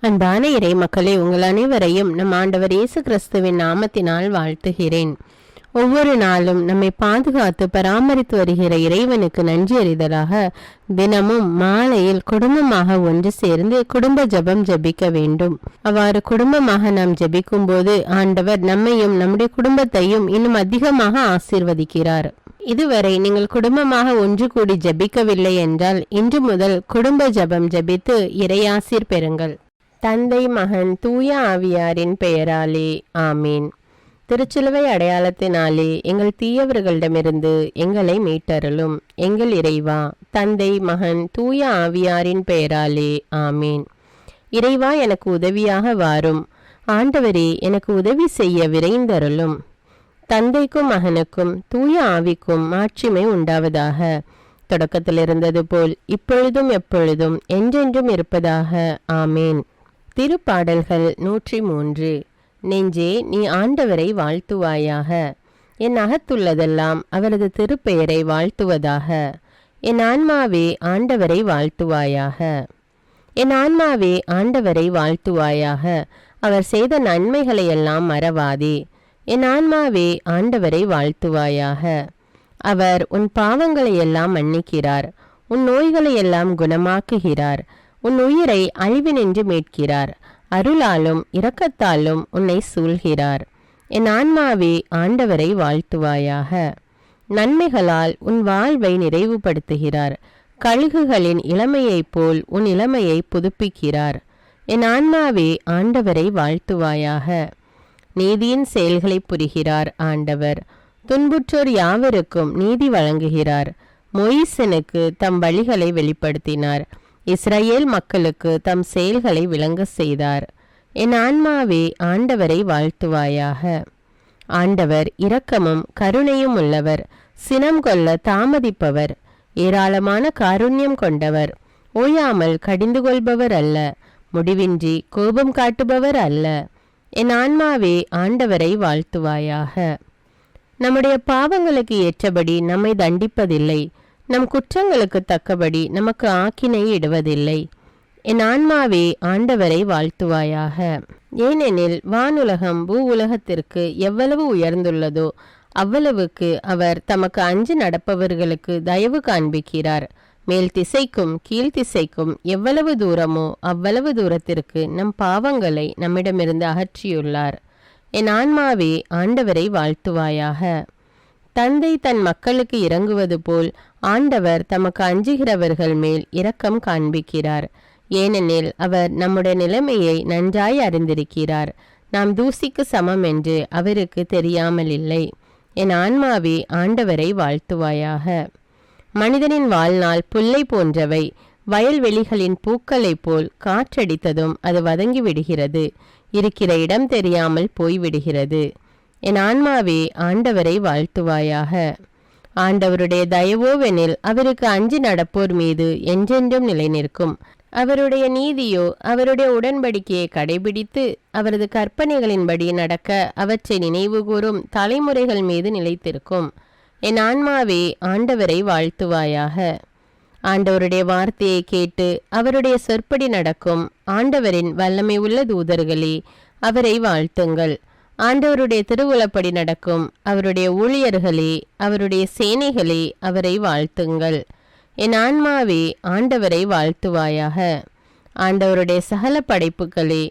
அன்பான இறை மக்களே, உங்கள் அனைவரையும் நம் ஆண்டவர் இயேசு கிறிஸ்துவின் நாமத்தினால் வாழ்த்துகிறேன். ஒவ்வொரு நாளும் நம்மை பாதுகாத்து பராமரித்து வருகிற இறைவனுக்கு நன்றி அறிதலாக தினமும் மாலையில் குடும்பமாக ஒன்று சேர்ந்து குடும்ப ஜெபம் ஜெபிக்க வேண்டும். அவ்வாறு குடும்பமாக நாம் ஜெபிக்கும் போது ஆண்டவர் நம்மையும் நம்முடைய குடும்பத்தையும் இன்னும் அதிகமாக ஆசீர்வதிக்கிறார். இதுவரை நீங்கள் குடும்பமாக ஒன்று கூடி ஜெபிக்கவில்லை என்றால் இன்று முதல் குடும்ப ஜெபம் ஜெபித்து இறையாசீர் பெறுங்கள். தந்தை, மகன், தூய ஆவியாரின் பெயராலே ஆமீன். திருச்சிலுவை அடையாளத்தினாலே எங்கள் தீயவர்களிடமிருந்து எங்களை மீட்டருளும். எங்கள் இறைவா, தந்தை, மகன், தூய ஆவியாரின் பெயராலே ஆமீன். இறைவா, எனக்கு உதவியாக வாரும். ஆண்டவரே, எனக்கு உதவி செய்ய விரைந்தருளும். தந்தைக்கும் மகனுக்கும் தூய ஆவிக்கும் மாட்சிமை உண்டாவதாக. தொடக்கத்தில் இருந்தது போல் இப்பொழுதும் எப்பொழுதும் என்றென்றும் இருப்பதாக ஆமேன். திருப்பாடல்கள் 103. நெஞ்சே, நீ ஆண்டவரை வாழ்த்துவாயாக. என் அகத்துள்ளதெல்லாம் அவரது திருப்பெயரை வாழ்த்துவதாக. என் ஆன்மாவே ஆண்டவரை வாழ்த்துவாயாக. என் ஆன்மாவே ஆண்டவரை வாழ்த்துவாயாக. அவர் செய்த நன்மைகளையெல்லாம் மறவாதே. என் ஆன்மாவே ஆண்டவரை வாழ்த்துவாயாக. அவர் உன் பாவங்களையெல்லாம் மன்னிக்கிறார், உன் நோய்களையெல்லாம் குணமாக்குகிறார், உன் உயிரை அழிவினின்று மீட்கிறார், அருளாலும் இரக்கத்தாலும் உன்னை சூழ்கிறார். என் ஆன்மாவே ஆண்டவரை வாழ்த்துவாயாக. நன்மைகளால் உன் வாழ்வை நிறைவுபடுத்துகிறார், கழுகுகளின் இளமையைப் போல் உன் இளமையை புதுப்பிக்கிறார். என் ஆன்மாவே ஆண்டவரை வாழ்த்துவாயாக. நீதியின் செயல்களை புரிகிறார் ஆண்டவர், துன்புற்றோர் யாவருக்கும் நீதி வழங்குகிறார். மொய்சனுக்கு தம் வழிகளை வெளிப்படுத்தினார், இஸ்ரவேல் மக்களுக்கு தம் செயல்களை விளங்க செய்தார். என் ஆன்மாவே ஆண்டவரை வாழ்த்துவாயாக. ஆண்டவர் இரக்கமும் கருணையும் உள்ளவர், சினம் கொள்ள தாமதிப்பவர், ஏராளமான காருண்யம் கொண்டவர், ஓயாமல் கடிந்து கொள்பவர் அல்ல, முடிவின்றி கோபம் காட்டுபவர் அல்ல. என் ஆன்மாவே ஆண்டவரை வாழ்த்துவாயாக. நம்முடைய பாவங்களுக்கு ஏற்றபடி நம்மை தண்டிப்பதில்லை, நம் குற்றங்களுக்கு தக்கபடி நமக்கு ஆக்கினை இடுவதில்லை. என் ஆன்மாவே ஆண்டவரை வாழ்த்துவாயாக. ஏனெனில் வானுலகம் பூ உலகத்திற்கு எவ்வளவு உயர்ந்துள்ளதோ அவ்வளவுக்கு அவர் தமக்கு அஞ்சு நடப்பவர்களுக்கு தயவு காண்பிக்கிறார். மேல் திசைக்கும் கீழ்த்திசைக்கும் எவ்வளவு தூரமோ அவ்வளவு தூரத்திற்கு நம் பாவங்களை நம்மிடமிருந்து அகற்றியுள்ளார். என் ஆன்மாவே ஆண்டவரை வாழ்த்துவாயாக. தந்தை தன் மக்களுக்கு இறங்குவது போல் ஆண்டவர் தமக்கு அஞ்சுகிறவர்கள் மேல் இரக்கம் காண்பிக்கிறார். ஏனெனில் அவர் நம்முடைய நிலைமையை நன்றாய் அறிந்திருக்கிறார். நாம் தூசிக்கு சமம் என்று அவருக்கு தெரியாமல் இல்லை. என் ஆன்மாவே ஆண்டவரை வாழ்த்துவாயாக. மனிதனின் வாழ்நாள் புல்லை போன்றவை, வயல்வெளிகளின் பூக்களைப் போல் காற்றடித்ததும் அது வதங்கி விடுகிறது, இருக்கிற இடம் தெரியாமல் போய்விடுகிறது. என் ஆன்மாவே ஆண்டவரை வாழ்த்துவாயாக. ஆண்டவருடைய தயவோவெனில் அவருக்கு அஞ்சி நடப்போர் மீது என்றென்றும் நிலை நிற்கும். அவருடைய நீதியோ அவருடைய உடன்படிக்கையை கடைபிடித்து அவரது கற்பனைகளின்படி நடக்க அவற்றை நினைவு கூறும் தலைமுறைகள் மீது நிலைத்திருக்கும். என் ஆன்மாவே ஆண்டவரை வாழ்த்துவாயாக. ஆண்டவருடைய வார்த்தையை கேட்டு அவருடைய சொற்படி நடக்கும் ஆண்டவரின் வல்லமை உள்ள தூதர்களே, அவரை வாழ்த்துங்கள். ஆண்டவருடைய திருவுளப்படி நடக்கும் அவருடைய ஊழியர்களே, அவருடைய சேனைகளே, அவரை வாழ்த்துங்கள். என் ஆன்மாவே ஆண்டவரை வாழ்த்துவாயாக. ஆண்டவருடைய சகல படைப்புகளே,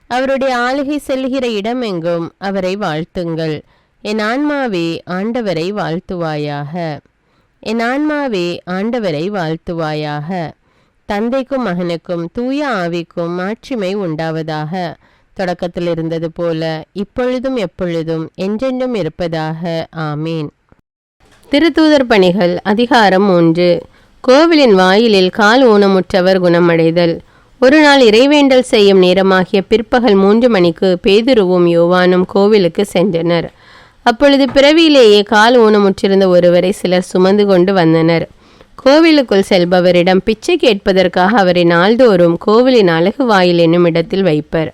அவருடைய ஆளுகை செல்கிற இடமெங்கும் அவரை வாழ்த்துங்கள். என் ஆன்மாவே ஆண்டவரை வாழ்த்துவாயாக. என் ஆன்மாவே ஆண்டவரை வாழ்த்துவாயாக. தந்தைக்கும் மகனுக்கும் தூய ஆவிக்கும் மாட்சிமை உண்டாவதாக. தொடக்கத்தில் இருந்தது போல இப்பொழுதும் எப்பொழுதும் என்றென்றும் இருப்பதாக ஆமீன். திருத்தூதர் பணிகள் அதிகாரம் 3. கோவிலின் வாயிலில் கால் ஊனமுற்றவர் குணமடைதல். ஒரு நாள் இறைவேண்டல் செய்யும் நேரமாகிய பிற்பகல் 3 மணிக்கு பேதுருவும் யோவானும் கோவிலுக்கு சென்றனர். அப்பொழுது பிறவியிலேயே கால் ஊனமுற்றிருந்த ஒருவரை சிலர் சுமந்து கொண்டு வந்தனர். கோவிலுக்குள் செல்பவரிடம் பிச்சை கேட்பதற்காக அவரை நாள்தோறும் கோவிலின் அழகு வாயில் என்னும் இடத்தில் வைப்பர்.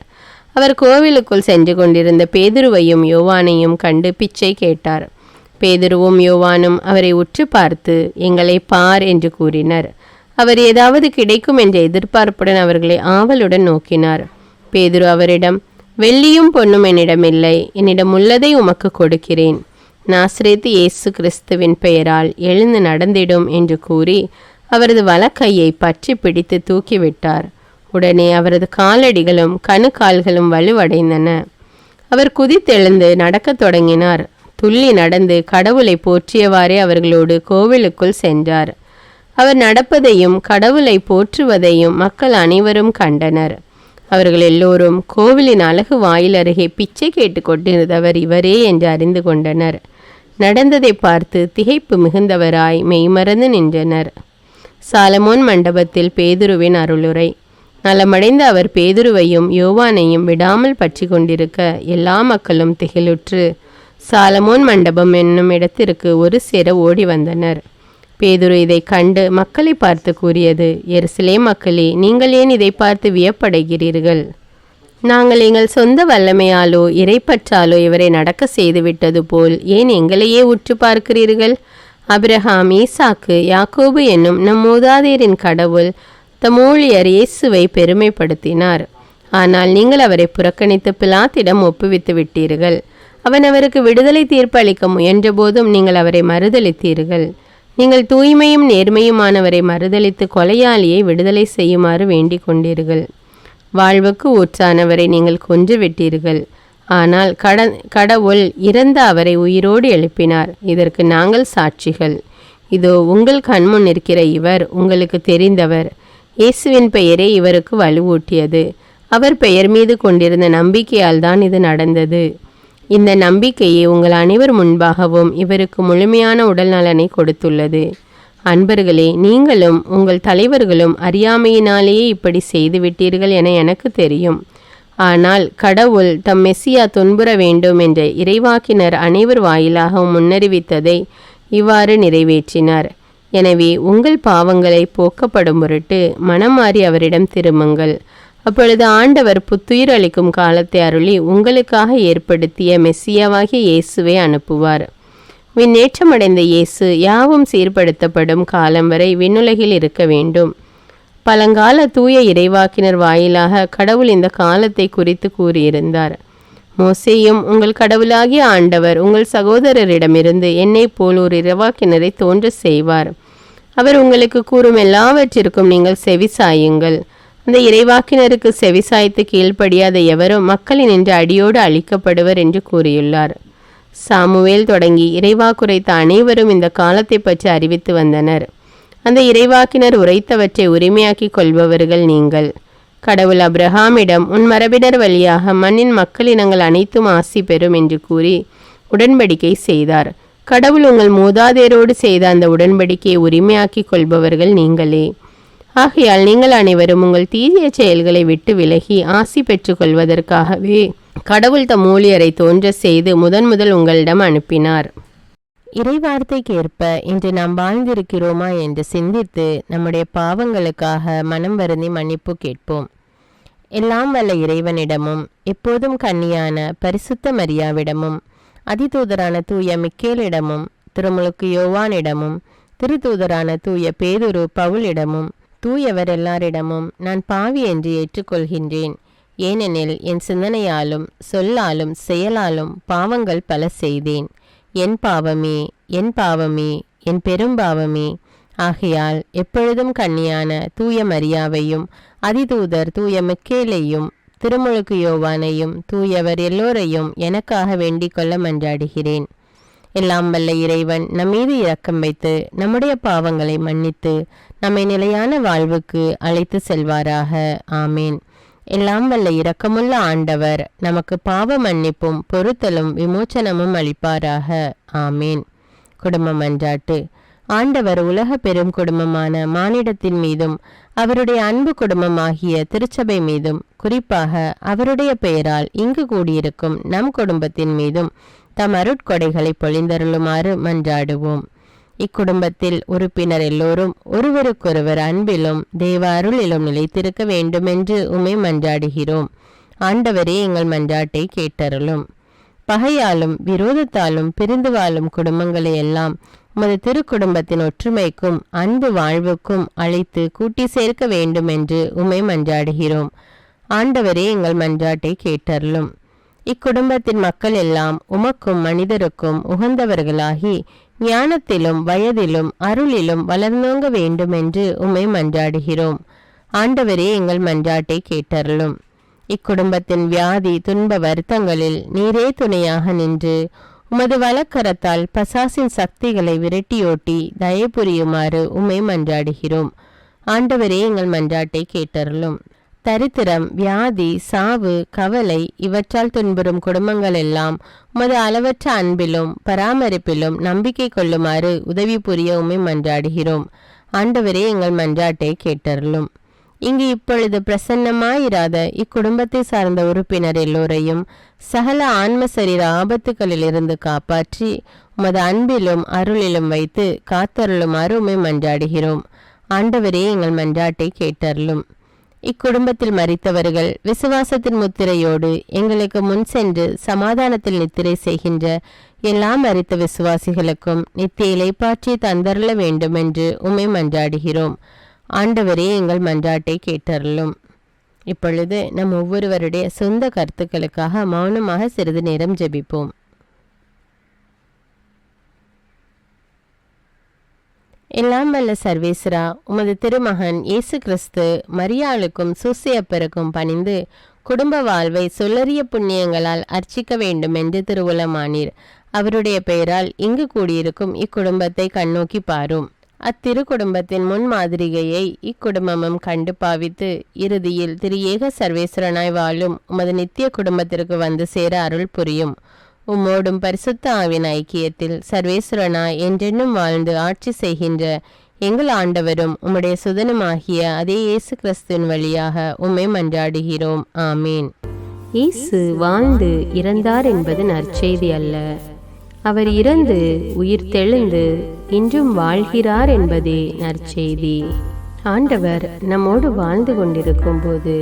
அவர் கோவிலுக்குள் சென்று கொண்டிருந்த பேதுருவையும் யோவானையும் கண்டு பிச்சை கேட்டார். பேதுருவும் யோவானும் அவரை உற்று பார்த்து, எங்களை பார் என்று கூறினர். அவர் ஏதாவது கிடைக்கும் என்ற எதிர்பார்ப்புடன் அவர்களை ஆவலுடன் நோக்கினார். பேதுரு அவரிடம், வெள்ளியும் பொன்னும் என்னிடமில்லை, என்னிடம் உள்ளதை உமக்கு கொடுக்கிறேன். நாசரேத்து இயேசு கிறிஸ்துவின் பெயரால் எழுந்து நடந்திடும் என்று கூறி அவரது வலக்கையை பற்றி பிடித்து தூக்கிவிட்டார். உடனே அவரது காலடிகளும் கணுக்கால்களும் வலுவடைந்தன. அவர் குதித்தெழுந்து நடக்கத் தொடங்கினார். துள்ளி நடந்து கடவுளை போற்றியவாறே அவர்களோடு கோவிலுக்குள் சென்றார். அவர் நடப்பதையும் கடவுளை போற்றுவதையும் மக்கள் அனைவரும் கண்டனர். அவர்கள் எல்லோரும் கோவிலின் அழகு வாயில் அருகே பிச்சை கேட்டு கொண்டிருந்தவர் இவரே என்று அறிந்து கொண்டனர். நடந்ததை பார்த்து திகைப்பு மிகுந்தவராய் மெய்மறந்து நின்றனர். சாலமோன் மண்டபத்தில் பேதுருவின் அருளுரை. நலமடைந்த அவர் பேதுருவையும் யோவானையும் விடாமல் பற்றி கொண்டிருக்க எல்லா மக்களும் திகிலுற்று சாலமோன் மண்டபம் என்னும் இடத்திற்கு ஒரு சேர ஓடி வந்தனர். பேதுரு இதை கண்டு மக்களை பார்த்து கூறியது, எருசலேம் மக்களே, நீங்கள் ஏன் இதை பார்த்து வியப்படைகிறீர்கள்? நாங்கள் எங்கள் சொந்த வல்லமையாலோ இறைப்பற்றாலோ இவரை நடக்க செய்துவிட்டது போல் ஏன் எங்களையே உற்று பார்க்கிறீர்கள்? அபிரகாம், ஈசாக்கு, யாக்கோபு என்னும் நம் மூதாதையரின் கடவுள் தம் ஊழியர் இயேசுவை பெருமைப்படுத்தினார். ஆனால் நீங்கள் அவரை புறக்கணித்து பிலாத்திடம் ஒப்புவித்து விட்டீர்கள். அவன் அவருக்கு விடுதலை தீர்ப்பு அளிக்க முயன்ற போதும் நீங்கள் அவரை மறுதளித்தீர்கள். நீங்கள் தூய்மையும் நேர்மையுமானவரை மறுதளித்து கொலையாளியை விடுதலை செய்யுமாறு வேண்டிக் கொண்டீர்கள். வாழ்வுக்கு ஊற்றானவரை நீங்கள் கொன்று விட்டீர்கள். ஆனால் கடவுள் இறந்த அவரை உயிரோடு எழுப்பினார். இதற்கு நாங்கள் சாட்சிகள். இதோ உங்கள் கண்முன் இருக்கிற இவர் உங்களுக்கு தெரிந்தவர். இயேசுவின் பெயரே இவருக்கு வலுவூட்டியது. அவர் பெயர் மீது கொண்டிருந்த நம்பிக்கையால் தான் இது நடந்தது. இந்த நம்பிக்கையே உங்கள் அனைவர் முன்பாகவும் இவருக்கு முழுமையான உடல் நலனை கொடுத்துள்ளது. அன்பர்களே, நீங்களும் உங்கள் தலைவர்களும் அறியாமையினாலேயே இப்படி செய்துவிட்டீர்கள் என எனக்கு தெரியும். ஆனால் கடவுள் தம் மெசியா துன்புற வேண்டும் என்ற இறைவாக்கினர் அனைவர் வாயிலாக முன்னறிவித்ததை இவ்வாறு நிறைவேற்றினார். எனவே உங்கள் பாவங்களை போக்கப்படும் பொருட்டு மனம் மாறி அவரிடம் திரும்புங்கள். அப்பொழுது ஆண்டவர் புத்துயிர் அளிக்கும் காலத்தை அருளி உங்களுக்காக ஏற்படுத்திய மெஸ்ஸியாவாகிய இயேசுவை அனுப்புவார். விண்ணேற்றமடைந்த இயேசு யாவும் சீர்படுத்தப்படும் காலம் வரை விண்ணுலகில் இருக்க வேண்டும். பழங்கால தூய இறைவாக்கினர் வாயிலாக கடவுள் இந்த காலத்தை குறித்து கூறியிருந்தார். மோசேயும், உங்கள் கடவுளாகிய ஆண்டவர் உங்கள் சகோதரரிடமிருந்து என்னை போல் ஒரு இறைவாக்கினரை தோன்ற செய்வார். அவர் உங்களுக்கு கூறும் எல்லாவற்றிற்கும் நீங்கள் செவிசாயுங்கள். அந்த இறைவாக்கினருக்கு செவிசாய்த்து கீழ்ப்படியாத எவரும் மக்களின் என்று அடியோடு அழிக்கப்படுவர் என்று கூறியுள்ளார். சாமுவேல் தொடங்கி இறைவாக்குரைத்த அனைவரும் இந்த காலத்தை பற்றி அறிவித்து வந்தனர். அந்த இறைவாக்கினர் உரைத்தவற்றை உரிமையாக்கி கொள்பவர்கள் நீங்கள். கடவுள் அப்ரஹாமிடம், உன் மரபினர் வழியாக மண்ணின் மக்களினங்கள் அனைத்தும் ஆசி பெறும் என்று கூறி உடன்படிக்கை செய்தார். கடவுள் உங்கள் மூதாதையரோடு செய்த அந்த உடன்படிக்கையை உரிமையாக்கி கொள்பவர்கள் நீங்களே. ஆகையால் நீங்கள் அனைவரும் உங்கள் தீய செயல்களை விட்டு விலகி ஆசி பெற்றுக் கொள்வதற்காகவே கடவுள் தம் ஊழியரை தோன்ற செய்து முதல் உங்களிடம் அனுப்பினார். இறைவார்த்தைக்கேற்ப இன்று நாம் வாழ்ந்திருக்கிறோமா என்று சிந்தித்து நம்முடைய பாவங்களுக்காக மனம் வருந்தி மன்னிப்பு கேட்போம். எல்லாம் வல்ல இறைவனிடமும் எப்போதும் கன்னியான பரிசுத்த மரியாவிடமும் அதிதூதரான தூய மிக்கேலிடமும் திருமுழுக்கு யோவானிடமும் திருத்தூதரான தூய பேதுரு பவுலிடமும் தூயவர் எல்லாரிடமும் நான் பாவி என்று ஏற்றுக்கொள்கின்றேன். ஏனெனில் என் சிந்தனையாலும் சொல்லாலும் செயலாலும் பாவங்கள் பல செய்தேன். என் பாவமே, என் பாவமே, என் பெரும்பாவமே. ஆகையால் எப்பொழுதும் கன்னியான தூய மரியாவையும் அதிதூதர் தூய மிக்கேலையும் திருமுழுக்கு யோவானையும் தூயவர் எல்லோரையும் எனக்காக வேண்டிக் கொள்ள மன்றாடுகிறேன். எல்லாம் வல்ல இறைவன் நம்மீது இரக்கம் வைத்து நம்முடைய பாவங்களை மன்னித்து நம்மை நிலையான வாழ்வுக்கு அழைத்து செல்வாராக. ஆமேன். எல்லாம் வல்ல இரக்கமுள்ள ஆண்டவர் நமக்கு பாவ மன்னிப்பும் பொறுத்தலும் விமோச்சனமும் அளிப்பாராக. ஆமேன். குடும்ப மன்றாட்டு. ஆண்டவர் உலக பெரும் குடும்பமான மானிடத்தின் மீதும் அவருடைய அன்பு குடும்பமாகிய திருச்சபை மீதும் குறிப்பாக அவருடைய பெயரால் இங்கு கூடியிருக்கும் நம் குடும்பத்தின் மீதும் தம் அருட்கொடைகளை பொழிந்தருளுமாறு மன்றாடுவோம். இக்குடும்பத்தில் உறுப்பினர் எல்லோரும் ஒருவருக்கொருவர் அன்பிலும் தேவ அருளிலும் நிலைத்திருக்க வேண்டுமென்று உம்மை மன்றாடுகிறோம். ஆண்டவரே, எங்கள் மன்றாட்டை கேட்டருளும். பகையாலும் விரோதத்தாலும் பிரிந்து வாழும் குடும்பங்களை எல்லாம் உமது திருக்குடும்பத்தின் ஒற்றுமைக்கும் அன்பு வாழ்வுக்கும் அழைத்து கூட்டி சேர்க்க வேண்டும் என்று உம்மை மன்றாடுகிறோம். ஆண்டவரே, எங்கள் மன்றாட்டை கேட்டருளும். இக்குடும்பத்தின் மக்கள் எல்லாம் உமக்கும் மனிதருக்கும் உகந்தவர்களாகி ஞானத்திலும் வயதிலும் அருளிலும் வளர்ந்தோங்க வேண்டுமென்று உம்மை மன்றாடுகிறோம். ஆண்டவரே, எங்கள் மன்றாட்டை கேட்டருளும். இக்குடும்பத்தின் வியாதி துன்ப வருத்தங்களில் நீரே துணையாக நின்று உமது வலக்கரத்தால் பசாசின் சக்திகளை விரட்டியோட்டி தயை புரியுமாறு உம்மை மன்றாடுகிறோம். ஆண்டவரே, எங்கள் மன்றாட்டை கேட்டருளும். தரித்திரம், வியாதி, சாவு, கவலை இவற்றால் துன்புறும் குடும்பங்கள் எல்லாம் உமது அளவற்ற அன்பிலும் பராமரிப்பிலும் நம்பிக்கை கொள்ளுமாறு உதவி புரிய உம்மை மன்றாடுகிறோம். ஆண்டவரே, எங்கள் மன்றாட்டை கேட்டருளும். இங்கு இப்பொழுது பிரசன்னமாயிராத இக்குடும்பத்தை சார்ந்த உறுப்பினர் எல்லோரையும் சகல ஆன்ம சரீர ஆபத்துகளிலிருந்து காப்பாற்றி உமது அன்பிலும் அருளிலும் வைத்து காத்தருளுமாறு உம்மை மன்றாடுகிறோம். ஆண்டவரே, எங்கள் மன்றாட்டை கேட்டருளும். இக்குடும்பத்தில் மரித்தவர்கள் விசுவாசத்தின் முத்திரையோடு எங்களுக்கு முன் சென்று சமாதானத்தில் நித்திரை செய்கின்ற எல்லா மரித்த விசுவாசிகளுக்கும் நித்திய இளைப்பாற்றி தந்தருள வேண்டுமென்று உம்மை மன்றாடுகிறோம். ஆண்டவரே, எங்கள் மன்றாட்டை கேட்டருளும். இப்பொழுது நம் ஒவ்வொருவருடைய சொந்த கருத்துக்களுக்காக மௌனமாக சிறிது நேரம் ஜெபிப்போம். எல்லாம் வல்ல சர்வேஸ்வரா, உமது திருமகன் இயேசு கிறிஸ்து மரியாளுக்கும் சூசையப்பருக்கும் பணிந்து குடும்ப வாழ்வை சொல்லறிய புண்ணியங்களால் அர்ச்சிக்க வேண்டும் என்று திருவுளமானீர். அவருடைய பெயரால் இங்கு கூடியிருக்கும் இக்குடும்பத்தை கண்ணோக்கி பாரும். அத்திரு குடும்பத்தின் முன் மாதிரிகையை இக்குடும்பமும் கண்டு பாவித்து இறுதியில் திரு ஏக சர்வேஸ்வரனாய் வாழும் உமது நித்திய குடும்பத்திற்கு வந்து சேர அருள் புரியும். உம்மோடும் பரிசுத்த ஆவின் ஐக்கியத்தில் சர்வேஸ்வரனாய் என்றென்னும் வாழ்ந்து ஆட்சி செய்கின்ற எங்கள் ஆண்டவரும் உம்முடைய சுதனுமாகிய அதே இயேசு கிறிஸ்துவின் வழியாக உம்மை மன்றாடுகிறோம். ஆமீன். இயேசு வாழ்ந்து இறந்தார் என்பது நற்செய்தி அல்ல, அவர் இறந்து உயிர் தெழுந்து இன்றும் வாழ்கிறார் என்பதே நற்செய்தி. ஆண்டவர் நம்மோடு வாழ்ந்து கொண்டிருக்கும் போது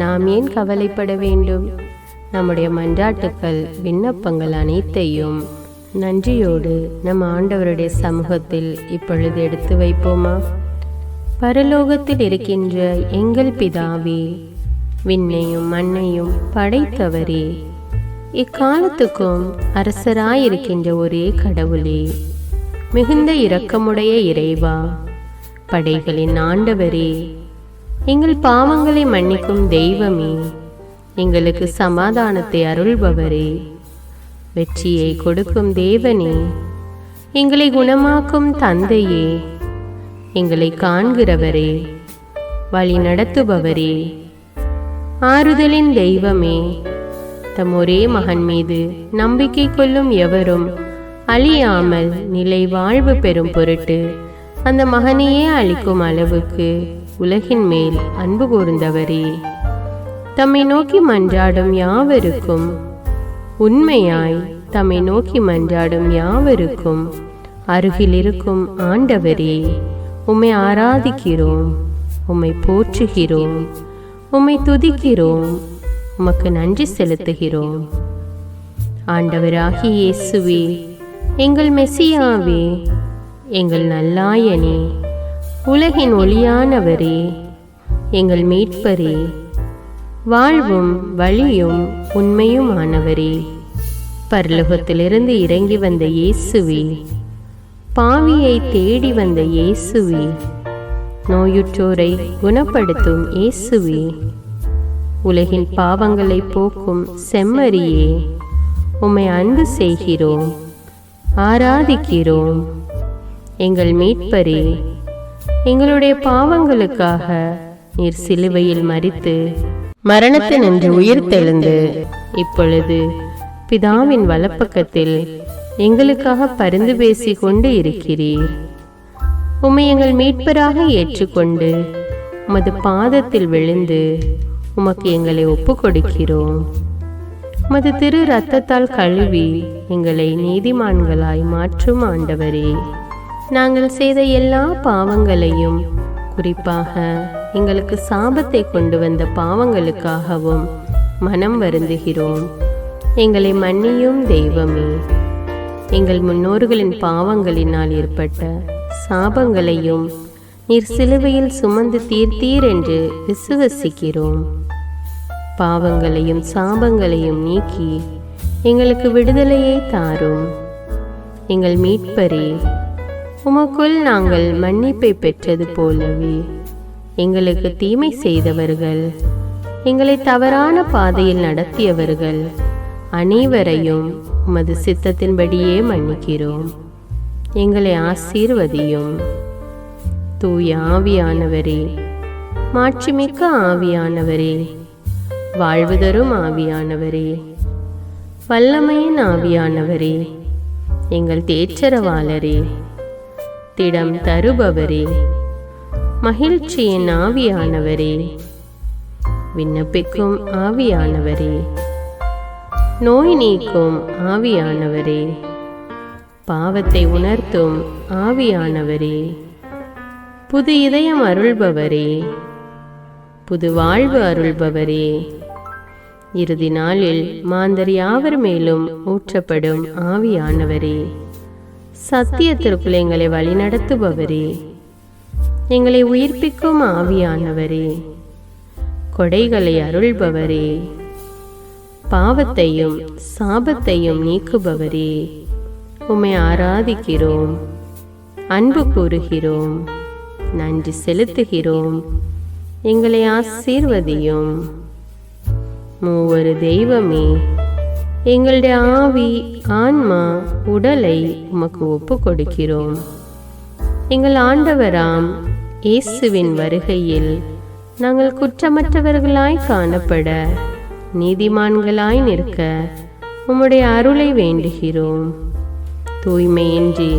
நாம் ஏன் கவலைப்பட வேண்டும்? நம்முடைய மன்றாட்டுக்கள் விண்ணப்பங்கள் அனைத்தையும் நன்றியோடு நம் ஆண்டவருடைய சமூகத்தில் இப்பொழுது எடுத்து வைப்போமா? பரலோகத்தில் இருக்கின்ற எங்கள் பிதாவே, விண்ணையும் மண்ணையும் படைத்தவரே, இக்காலத்துக்கும் அரசராயிருக்கின்ற ஒரே கடவுளே, மிகுந்த இரக்கமுடைய இறைவா, படைகளின் ஆண்டவரே, எங்கள் பாவங்களை மன்னிக்கும் தெய்வமே, எங்களுக்கு சமாதானத்தை அருள்பவரே, வெற்றியை கொடுக்கும் தேவனே, எங்களை குணமாக்கும் தந்தையே, எங்களை காண்கிறவரே, வழி நடத்துபவரே, ஆறுதலின் தெய்வமே, தம் ஒரே மகன் மீது நம்பிக்கை கொள்ளும் எவரும் அழியாமல் நிலை வாழ்வு பெறும் பொருட்டு அந்த மகனையே அளிக்கும் அளவுக்கு உலகின் மேல் அன்பு கூர்ந்தவரே, தம்மை நோக்கி மன்றாடும் யாவருக்கும் உண்மையாய் தம்மை நோக்கி மன்றாடும் யாவருக்கும் அருகில் இருக்கும் ஆண்டவரே, உம்மை ஆராதிக்கிறோம், உம்மை போற்றுகிறோம், உம்மை துதிக்கிறோம், உமக்கு நன்றி செலுத்துகிறோம். ஆண்டவராகிய இயேசுவே, எங்கள் மெசியாவே, எங்கள் நல்லாயனே, உலகின் ஒளியானவரே, எங்கள் மீட்பரே, வாழ்வும் வழியும் உண்மையுமானவரே, பரலோகத்திலிருந்து இறங்கி வந்த இயேசுவே, பாவியை தேடி வந்த இயேசுவே, நோயுற்றோரை குணப்படுத்தும் இயேசுவே, உலகின் பாவங்களை போக்கும் செம்மறியே, உம்மை அன்பு செய்கிறோம், ஆராதிக்கிறோம். எங்கள் மீட்பரே, எங்களுடைய பாவங்களுக்காக நீர் சிலுவையில் மரித்து மரணத்தினின்று உயிர் தெழுந்து இப்பொழுது பிதாவின் வலப்பக்கத்தில் எங்களுக்காக பரிந்து பேசி கொண்டு இருக்கிறீர். உம்மை எங்கள் மீட்பராக ஏற்றுக்கொண்டு உமது பாதத்தில் விழுந்து உமக்கு எங்களை ஒப்பு கொடுக்கிறோம். உமது திரு இரத்தத்தால் கழுவி எங்களை நீதிமான்களாய் மாற்றும் ஆண்டவரே, நாங்கள் செய்த எல்லா பாவங்களையும், குறிப்பாக எங்களுக்கு சாபத்தை கொண்டு வந்த பாவங்களுக்காகவும் மனம் வருந்துகிறோம். எங்களை மன்னியும் தெய்வமே, எங்கள் முன்னோர்களின் பாவங்களினால் ஏற்பட்ட சாபங்களையும் நீர் சிலுவையில் சுமந்து தீர்த்தீர் என்று விசுவசிக்கிறோம். பாவங்களையும் சாபங்களையும் நீக்கி எங்களுக்கு விடுதலையை தாரும். எங்கள் மீட்பரே, உமக்குள் நாங்கள் மன்னிப்பை பெற்றது போலவே எங்களுக்கு தீமை செய்தவர்கள், எங்களை தவறான பாதையில் நடத்தியவர்கள் அனைவரையும் உமது சித்தத்தின்படியே மன்னிக்கிறோம். எங்களை ஆசீர்வதியும். தூய ஆவியானவரே, மாட்சிமிக்க ஆவியானவரே, வாழ்வு தரும் ஆவியானவரே, வல்லமையின் ஆவியானவரே, எங்கள் தேற்றரவாளரே, திடம் தருபவரே, மகிழ்ச்சியின் ஆவியானவரே, விண்ணப்பிக்கும் ஆவியானவரே, நோய் நீக்கும் ஆவியானவரே, பாவத்தை உணர்த்தும் ஆவியானவரே, புது இதயம் அருள்பவரே, புது வாழ்வு அருள்பவரே, இறுதி நாளில் மாந்தர் யாவர் மேலும் ஊற்றப்படும் ஆவியானவரே, சத்தியத்திற்குள் எங்களை வழிநடத்துபவரே, எங்களை உயிர்ப்பிக்கும் ஆவியானவரே, கொடைகளை அருள்பவரே, பாவத்தையும் சாபத்தையும் நீக்குபவரே, உம்மை ஆராதிக்கிறோம், அன்பு கூறுகிறோம், நன்றி செலுத்துகிறோம். எங்களை ஆசீர்வதியும். மூவரு தெய்வமே, எங்களுடைய ஆவி ஆன்மா உடலை உமக்கு ஒப்பு கொடுக்கிறோம். எங்கள் ஆண்டவராம் இயேசுவின் வருகையில் நாங்கள் குற்றமற்றவர்களாய் காணப்பட, நீதிமான்களாய் நிற்க உம்முடைய அருளை வேண்டுகிறோம். தூய்மையின்றி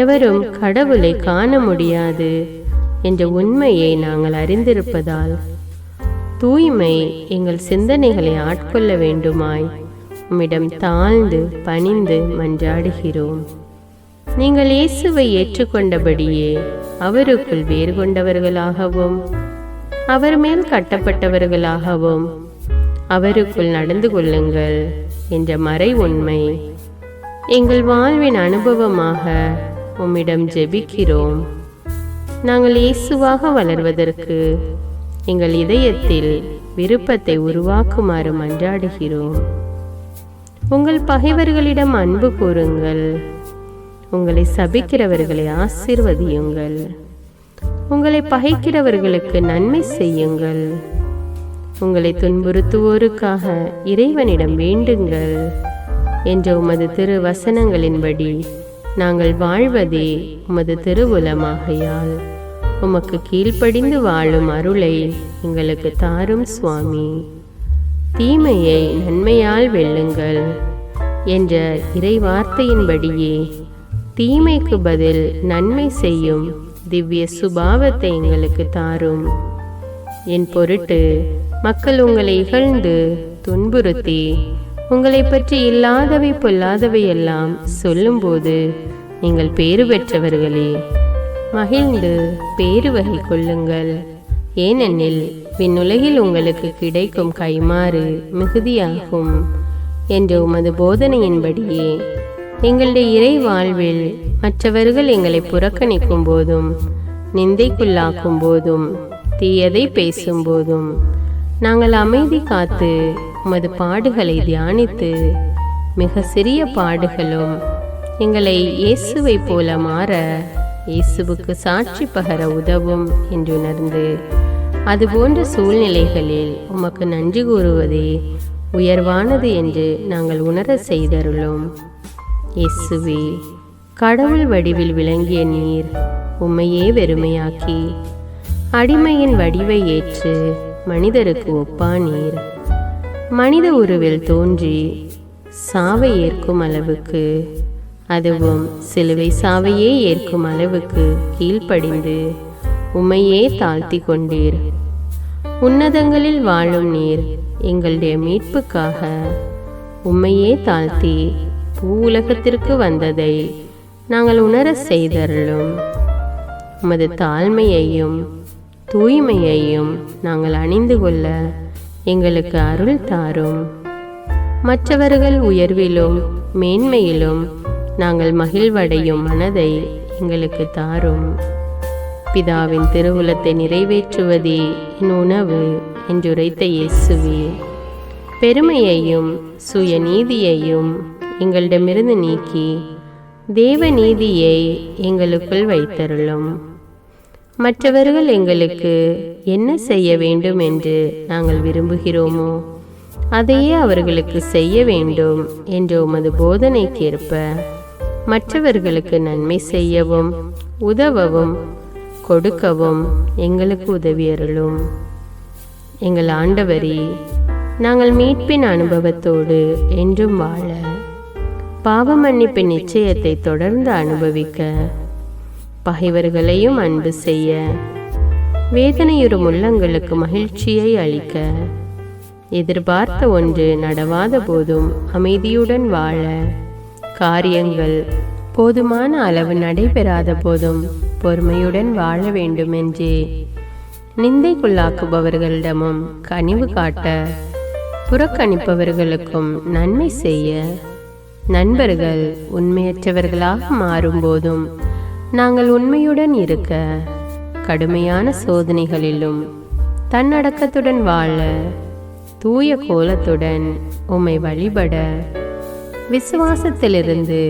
எவரும் கடவுளை காண முடியாது என்ற உண்மையை நாங்கள் அறிந்திருப்பதால் தூய்மை எங்கள் சிந்தனைகளை ஆட்கொள்ள வேண்டுமாய் உம்மிடம் தாழ்ந்து பணிந்து மன்றாடுகிறோம். நீங்கள் இயேசுவை ஏற்றுக்கொண்டபடியே அவருக்குள் வேறு கொண்டவர்களாகவும் அவர் மேல் கட்டப்பட்டவர்களாகவும் அவருக்குள் நடந்து கொள்ளுங்கள் என்ற மறை உண்மை எங்கள் வாழ்வின் அனுபவமாக உம்மிடம் ஜெபிக்கிறோம். நாங்கள் இயேசுவாக வளர்வதற்கு எங்கள் இதயத்தில் விருப்பத்தை உருவாக்குமாறு மன்றாடுகிறோம். உங்கள் பகைவர்களிடம் அன்பு கூறுங்கள், உங்களை சபிக்கிறவர்களை ஆசீர்வதியுங்கள், உங்களை பகைக்கிறவர்களுக்கு நன்மை செய்யுங்கள், உங்களை துன்புறுத்துவோருக்காக இறைவனிடம் வேண்டுங்கள் என்ற உமது திரு வசனங்களின்படி நாங்கள் வாழ்வதே உமது திருவுலமாகையால் உமக்கு கீழ்ப்படிந்து வாழும் அருளை எங்களுக்கு தாரும் சுவாமி. தீமையை நன்மையால் வெல்லுங்கள் என்ற இறை வார்த்தையின்படியே தீமைக்கு பதில் நன்மை செய்யும் திவ்ய சுபாவத்தை எங்களுக்கு தாரும். என் பொருட்டு மக்கள் உங்களை இகழ்ந்து துன்புறுத்தி உங்களை பற்றி இல்லாதவை பொல்லாதவை எல்லாம் சொல்லும்போது நீங்கள் பேறு பெற்றவர்களே, மகிழ்ந்து பேறு வகை கொள்ளுங்கள். ஏனெனில் விண்ணுலகில் உங்களுக்கு கிடைக்கும் கைமாறு மிகுதியாகும் என்ற உமது போதனையின்படியே எங்களுடைய இறை வாழ்வில் மற்றவர்கள் எங்களை புறக்கணிக்கும் போதும் நிந்தைக்குள்ளாக்கும் போதும் தீயதை பேசும் போதும் நாங்கள் அமைதி காத்து உமது பாடுகளை தியானித்து மிக சிறிய பாடுகளும் எங்களை இயேசுவை போல மாற இயேசுவுக்கு சாட்சி பகர உதவும் என்றுணர்ந்து அதுபோன்ற சூழ்நிலைகளில் உமக்கு நன்றி கூறுவதே உயர்வானது என்று நாங்கள் உணர செய்தருளும். இயேசுவே, கடவுள் வடிவில் விளங்கிய நீர் உம்மையே வெறுமையாக்கி அடிமையின் வடிவை ஏற்று மனிதருக்கு ஒப்பானீர். மனித உருவில் தோன்றி சாவை ஏற்கும் அளவுக்கு, அதுவும் சிலுவை சாவையே ஏற்கும் அளவுக்கு கீழ்ப்படிந்து உம்மையே தாழ்த்தி கொண்டீர். உன்னதங்களில் வாழும் நீர் எங்களுடைய மீட்புக்காக உம்மையே தாழ்த்தி பூவுலகத்திற்கு வந்ததை நாங்கள் உணர செய்தருளும். உமது தாழ்மையையும் தூய்மையையும் நாங்கள் அணிந்து கொள்ள எங்களுக்கு அருள் தாரும். மற்றவர்கள் உயர்விலும் மேன்மையிலும் நாங்கள் மகிழ்வடையும் மனதை எங்களுக்கு தாரும். பிதாவின் திருவுளத்தை நிறைவேற்றுவதே என் உணவு என்றுரைத்த இயேசுவே, பெருமையையும் சுயநீதியையும் எங்களிடமிருந்து நீக்கி தேவ நீதியை எங்களுக்குள் வைத்தருளும். மற்றவர்கள் எங்களுக்கு என்ன செய்ய வேண்டும் என்று நாங்கள் விரும்புகிறோமோ அதையே அவர்களுக்கு செய்ய வேண்டும் என்ற உமது போதனைக்கேற்ப மற்றவர்களுக்கு நன்மை செய்யவும் உதவவும் கொடுக்கவும் எங்களுக்கு உதவியருளும். எங்கள் ஆண்டவரே, நாங்கள் மீட்பின் அனுபவத்தோடு என்றும் வாழ, பாவ மன்னிப்பின் நிச்சயத்தை தொடர்ந்து அனுபவிக்க, பகைவர்களையும் அன்பு செய்ய, வேதனையுறும் உள்ளங்களுக்கு மகிழ்ச்சியை அளிக்க, எதிர்பார்த்த ஒன்று நடவாத போதும் அமைதியுடன் வாழ, காரியங்கள் போதுமான அளவு நடைபெறாத போதும் பொறுமையுடன் வாழ வேண்டுமென்றே நிந்தைக்குள்ளாக்குபவர்களிடமும் கனிவு காட்ட, புறக்கணிப்பவர்களுக்கும் நன்மை செய்ய, நண்பர்கள் உண்மையற்றவர்களாக மாறும்போதும் நாங்கள் உண்மையுடன் இருக்க, கடுமையான சோதனைகளிலும் தன்னடக்கத்துடன் வாழ, தூய கோலத்துடன் உம்மை வழிபட, விசுவாசத்திலிருந்து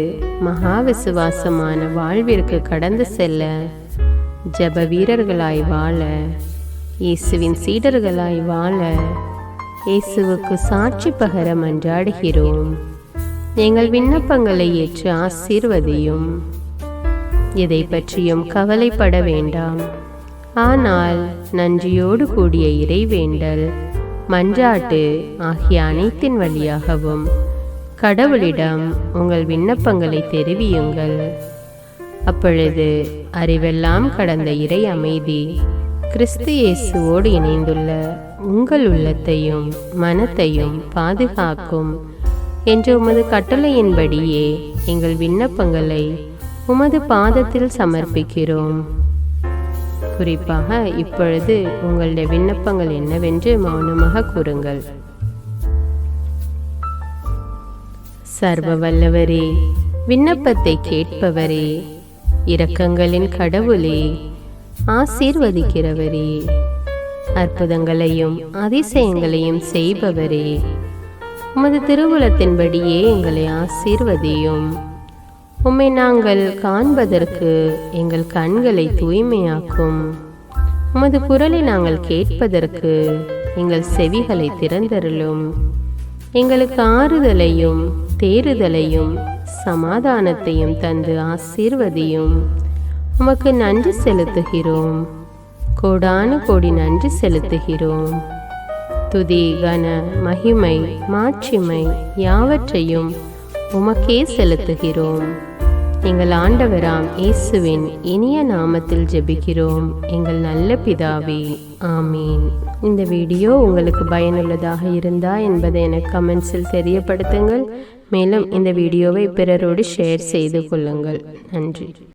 மகா விசுவாசமான வாழ்விற்கு கடந்து செல்ல, ஜப வீரர்களாய் வாழ, இயேசுவின் சீடர்களாய் வாழ, இயேசுவுக்கு சாட்சி பகர மன்றாடுகிறோம். எங்கள் விண்ணப்பங்களை ஏற்று ஆசீர்வதியும். எதை பற்றியும் கவலைப்பட வேண்டாம். ஆனால் நன்றியோடு கூடிய இறைவேண்டல், மன்றாட்டு ஆகிய அனைத்தின் வழியாகவும் கடவுளிடம் உங்கள் விண்ணப்பங்களை தெரிவியுங்கள். அப்பொழுது அறிவெல்லாம் கடந்த இறை அமைதி கிறிஸ்து இயேசுவோடு இணைந்துள்ள உங்கள் உள்ளத்தையும் மனத்தையும் பாதுகாக்கும் என்ற உமது கட்டளையின்படியே எங்கள் விண்ணப்பங்களை உமது பாதத்தில் சமர்ப்பிக்கிறோம். குறிப்பாக இப்பொழுது உங்களுடைய விண்ணப்பங்கள் என்னவென்று மௌனமாக கூறுங்கள். சர்வ வல்லவரே, விண்ணப்பத்தை கேட்பவரே, இரக்கங்களின் கடவுளே, ஆசீர்வதிக்கிறவரே, அற்புதங்களையும் அதிசயங்களையும் செய்பவரே, உமது திருவுளத்தின்படியே எங்களை ஆசீர்வதியும். உம்மை நாங்கள் காண்பதற்கு எங்கள் கண்களை தூய்மையாக்கும். உமது குரலை நாங்கள் கேட்பதற்கு எங்கள் செவிகளை திறந்தருளும். எங்களுக்கு ஆறுதலையும் தேறுதலையும் சமாதானத்தையும் தந்து ஆசீர்வதியும். உமக்கு நன்றி செலுத்துகிறோம். கோடானு கோடி நன்றி செலுத்துகிறோம். துதி, கன, மகிமை, மாட்சிமை யாவற்றையும் உமக்கே செலுத்துகிறோம். எங்கள் ஆண்டவராம் இயேசுவின் இனிய நாமத்தில் ஜெபிக்கிறோம் எங்கள் நல்ல பிதாவே, ஆமீன். இந்த வீடியோ உங்களுக்கு பயனுள்ளதாக இருந்தா என்பதை எனக்கு கமெண்ட்ஸில் தெரியப்படுத்துங்கள். மேலும் இந்த வீடியோவை பிறரோடு ஷேர் செய்து கொள்ளுங்கள். நன்றி.